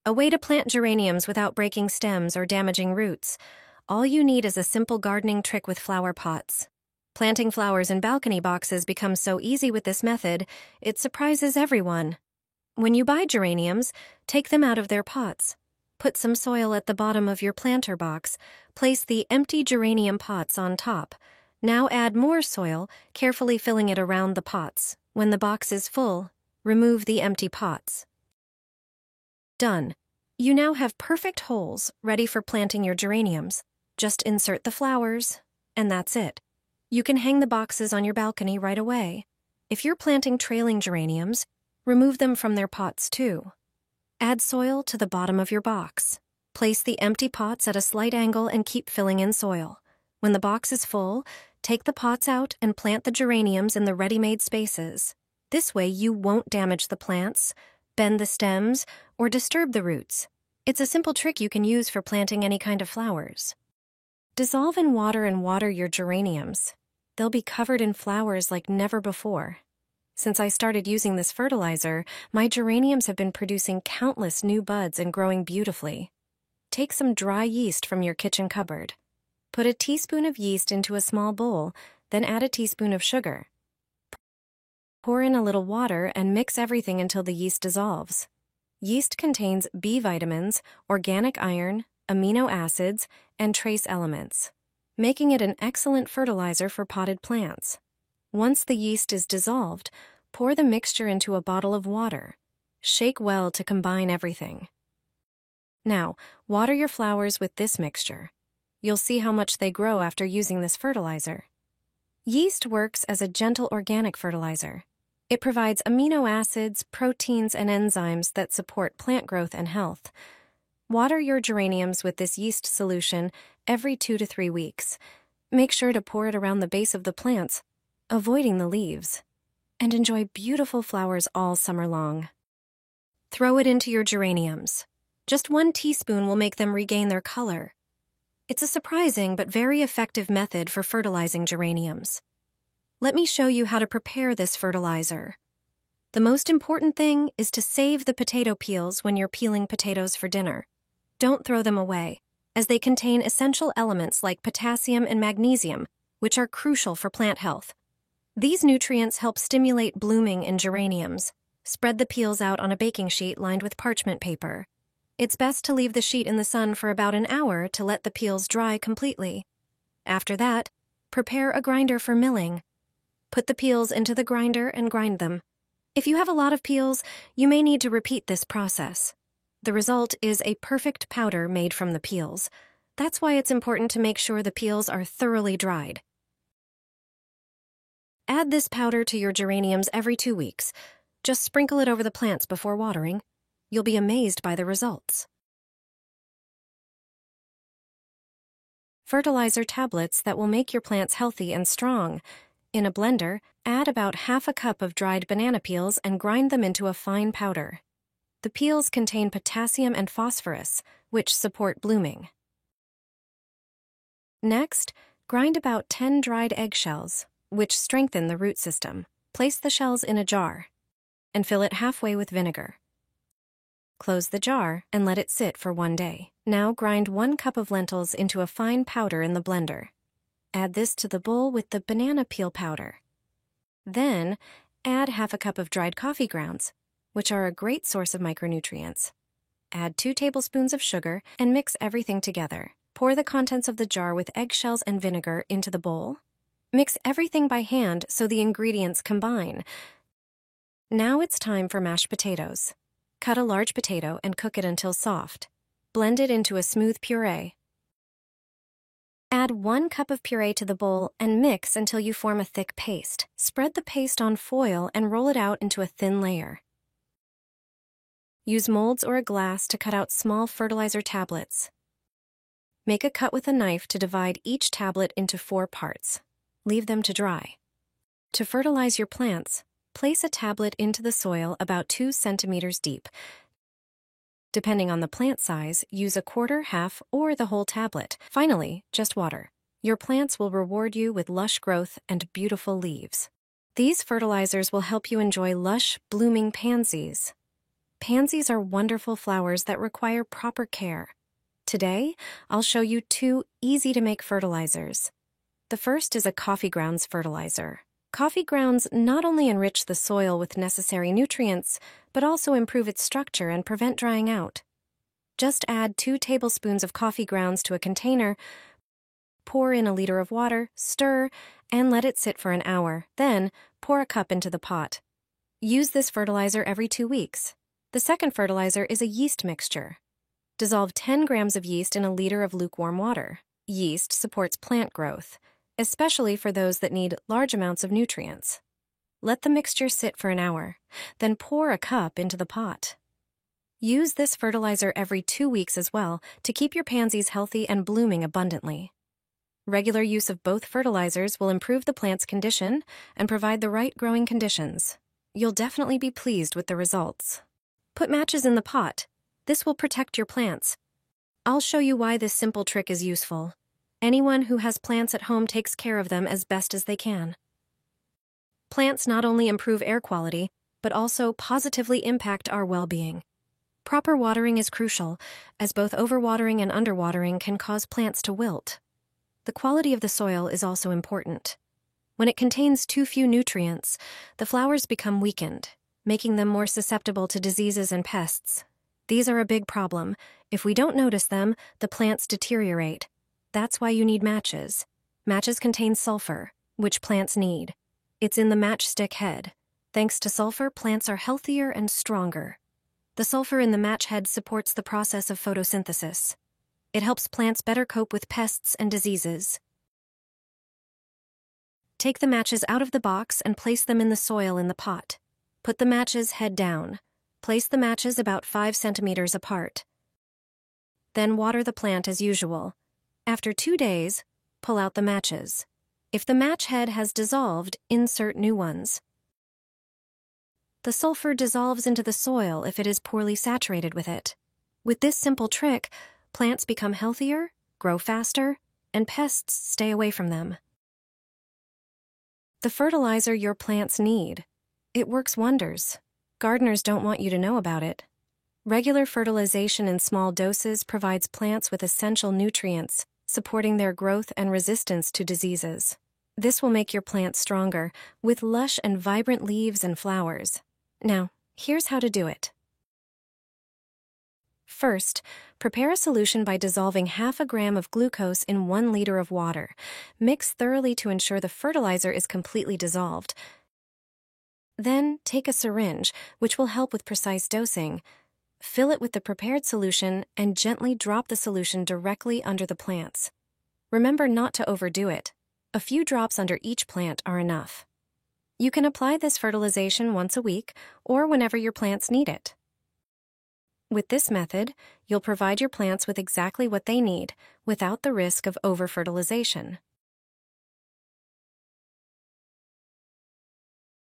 A way to plant geraniums without breaking stems or damaging roots. All you need is a simple gardening trick with flower pots. Planting flowers in balcony boxes becomes so easy with this method, it surprises everyone. When you buy geraniums, take them out of their pots. Put some soil at the bottom of your planter box. Place the empty geranium pots on top. Now add more soil, carefully filling it around the pots. When the box is full, remove the empty pots. Done. You now have perfect holes ready for planting your geraniums. Just insert the flowers, and that's it. You can hang the boxes on your balcony right away. If you're planting trailing geraniums, remove them from their pots too. Add soil to the bottom of your box. Place the empty pots at a slight angle and keep filling in soil. When the box is full, take the pots out and plant the geraniums in the ready-made spaces. This way you won't damage the plants, bend the stems, or disturb the roots. It's a simple trick you can use for planting any kind of flowers. Dissolve in water and water your geraniums. They'll be covered in flowers like never before. Since I started using this fertilizer, my geraniums have been producing countless new buds and growing beautifully. Take some dry yeast from your kitchen cupboard. Put a teaspoon of yeast into a small bowl, then add a teaspoon of sugar. Pour in a little water and mix everything until the yeast dissolves. Yeast contains B vitamins, organic iron, amino acids, and trace elements, making it an excellent fertilizer for potted plants. Once the yeast is dissolved, pour the mixture into a bottle of water. Shake well to combine everything. Now, water your flowers with this mixture. You'll see how much they grow after using this fertilizer. Yeast works as a gentle organic fertilizer. It provides amino acids, proteins, and enzymes that support plant growth and health. Water your geraniums with this yeast solution every 2 to 3 weeks. Make sure to pour it around the base of the plants, avoiding the leaves, and enjoy beautiful flowers all summer long. Throw it into your geraniums. Just 1 teaspoon will make them regain their color. It's a surprising but very effective method for fertilizing geraniums. Let me show you how to prepare this fertilizer. The most important thing is to save the potato peels when you're peeling potatoes for dinner. Don't throw them away, as they contain essential elements like potassium and magnesium, which are crucial for plant health. These nutrients help stimulate blooming in geraniums. Spread the peels out on a baking sheet lined with parchment paper. It's best to leave the sheet in the sun for about an hour to let the peels dry completely. After that, prepare a grinder for milling. Put the peels into the grinder and grind them. If you have a lot of peels, you may need to repeat this process. The result is a perfect powder made from the peels. That's why it's important to make sure the peels are thoroughly dried. Add this powder to your geraniums every 2 weeks. Just sprinkle it over the plants before watering. You'll be amazed by the results. Fertilizer tablets that will make your plants healthy and strong. In a blender, add about half a cup of dried banana peels and grind them into a fine powder. The peels contain potassium and phosphorus, which support blooming. Next, grind about 10 dried eggshells, which strengthen the root system. Place the shells in a jar and fill it halfway with vinegar. Close the jar and let it sit for 1 day. Now grind 1 cup of lentils into a fine powder in the blender. Add this to the bowl with the banana peel powder. Then, add half a cup of dried coffee grounds, which are a great source of micronutrients. Add 2 tablespoons of sugar and mix everything together. Pour the contents of the jar with eggshells and vinegar into the bowl. Mix everything by hand so the ingredients combine. Now it's time for mashed potatoes. Cut a large potato and cook it until soft. Blend it into a smooth puree. Add 1 cup of puree to the bowl and mix until you form a thick paste. Spread the paste on foil and roll it out into a thin layer. Use molds or a glass to cut out small fertilizer tablets. Make a cut with a knife to divide each tablet into 4 parts. Leave them to dry. To fertilize your plants, place a tablet into the soil about 2 centimeters deep. Depending on the plant size, use a quarter, half, or the whole tablet. Finally, just water. Your plants will reward you with lush growth and beautiful leaves. These fertilizers will help you enjoy lush, blooming pansies. Pansies are wonderful flowers that require proper care. Today, I'll show you 2 easy-to-make fertilizers. The first is a coffee grounds fertilizer. Coffee grounds not only enrich the soil with necessary nutrients, but also improve its structure and prevent drying out. Just add 2 tablespoons of coffee grounds to a container, pour in a liter of water, stir, and let it sit for an hour. Then, pour a cup into the pot. Use this fertilizer every 2 weeks. The second fertilizer is a yeast mixture. Dissolve 10 grams of yeast in a liter of lukewarm water. Yeast supports plant growth, especially for those that need large amounts of nutrients. Let the mixture sit for an hour, then pour a cup into the pot. Use this fertilizer every 2 weeks as well to keep your pansies healthy and blooming abundantly. Regular use of both fertilizers will improve the plant's condition and provide the right growing conditions. You'll definitely be pleased with the results. Put matches in the pot. This will protect your plants. I'll show you why this simple trick is useful. Anyone who has plants at home takes care of them as best as they can. Plants not only improve air quality, but also positively impact our well-being. Proper watering is crucial, as both overwatering and underwatering can cause plants to wilt. The quality of the soil is also important. When it contains too few nutrients, the flowers become weakened, making them more susceptible to diseases and pests. These are a big problem. If we don't notice them, the plants deteriorate. That's why you need matches. Matches contain sulfur, which plants need. It's in the matchstick head. Thanks to sulfur, plants are healthier and stronger. The sulfur in the match head supports the process of photosynthesis. It helps plants better cope with pests and diseases. Take the matches out of the box and place them in the soil in the pot. Put the matches head down. Place the matches about 5 centimeters apart. Then water the plant as usual. After 2 days, pull out the matches. If the match head has dissolved, insert new ones. The sulfur dissolves into the soil if it is poorly saturated with it. With this simple trick, plants become healthier, grow faster, and pests stay away from them. The fertilizer your plants need. It works wonders. Gardeners don't want you to know about it. Regular fertilization in small doses provides plants with essential nutrients, supporting their growth and resistance to diseases. This will make your plants stronger, with lush and vibrant leaves and flowers. Now, here's how to do it. First, prepare a solution by dissolving half a gram of glucose in 1 liter of water. Mix thoroughly to ensure the fertilizer is completely dissolved. Then, take a syringe, which will help with precise dosing. Fill it with the prepared solution and gently drop the solution directly under the plants. Remember not to overdo it. A few drops under each plant are enough. You can apply this fertilization once a week or whenever your plants need it. With this method, you'll provide your plants with exactly what they need without the risk of over-fertilization.